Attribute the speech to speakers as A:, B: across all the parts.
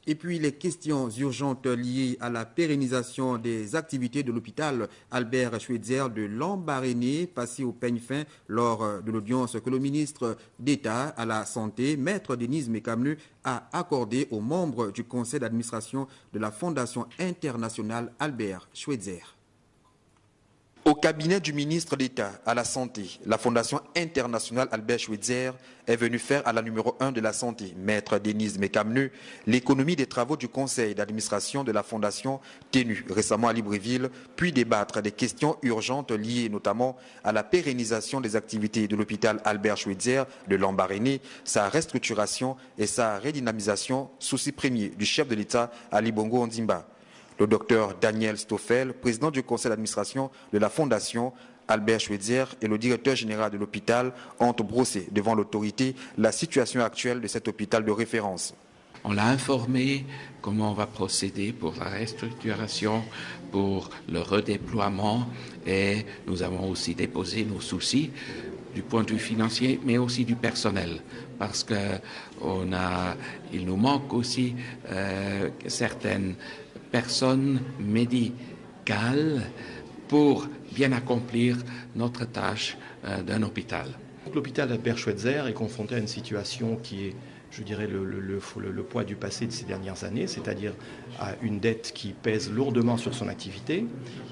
A: Et puis les questions urgentes liées à la pérennisation des activités de l'hôpital Albert Schweitzer de Lambaréné, passé au peigne fin lors de l'audience que le ministre d'État à la Santé, Maître Denise Mekamnu, a accordé aux membres du conseil d'administration de la Fondation internationale Albert Schweitzer. Au cabinet du ministre d'État à la Santé, la Fondation internationale Albert Schweitzer est venue faire à la numéro 1 de la Santé, Maître Denise Mekamnu, l'économie des travaux du conseil d'administration de la Fondation tenue récemment à Libreville, puis débattre des questions urgentes liées notamment à la pérennisation des activités de l'hôpital Albert Schweitzer de Lambaréné, sa restructuration et sa redynamisation, souci premier du chef de l'État Ali Bongo Ondimba. Le docteur Daniel Stoffel, président du conseil d'administration de la Fondation Albert Schweitzer et le directeur général de l'hôpital ont brossé devant l'autorité la situation actuelle de cet hôpital de référence.
B: On l'a informé comment on va procéder pour la restructuration, pour le redéploiement et nous avons aussi déposé nos soucis du point de vue financier mais aussi du personnel parce qu'il nous manque aussi certaines personnes médicales pour bien accomplir notre tâche d'un hôpital.
C: L'hôpital Albert Schweitzer est confronté à une situation qui est, je dirais, le poids du passé de ces dernières années, c'est-à-dire à une dette qui pèse lourdement sur son activité,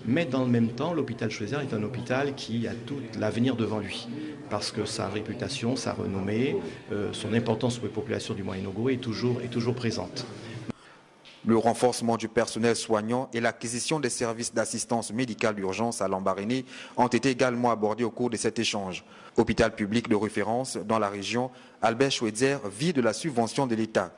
C: mais dans le même temps, l'hôpital Schweitzer est un hôpital qui a tout l'avenir devant lui, parce que sa réputation, sa renommée, son importance pour les populations du Moyen-Ogo est toujours présente.
A: Le renforcement du personnel soignant et l'acquisition des services d'assistance médicale d'urgence à Lambaréné ont été également abordés au cours de cet échange. Hôpital public de référence dans la région, Albert Schweitzer vit de la subvention de l'État.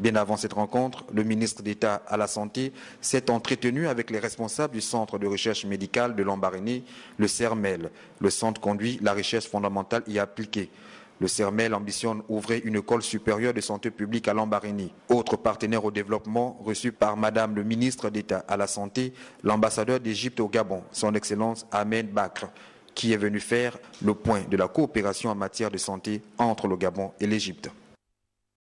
A: Bien avant cette rencontre, le ministre d'État à la Santé s'est entretenu avec les responsables du Centre de recherche médicale de Lambaréné, le CERMEL. Le centre conduit la recherche fondamentale y appliquée. Le CERMEL ambitionne ouvrir une école supérieure de santé publique à Lambaréné. Autre partenaire au développement reçu par Madame le ministre d'État à la Santé, l'ambassadeur d'Égypte au Gabon, son Excellence Ahmed Bakr, qui est venu faire le point de la coopération en matière de santé entre le Gabon et l'Égypte.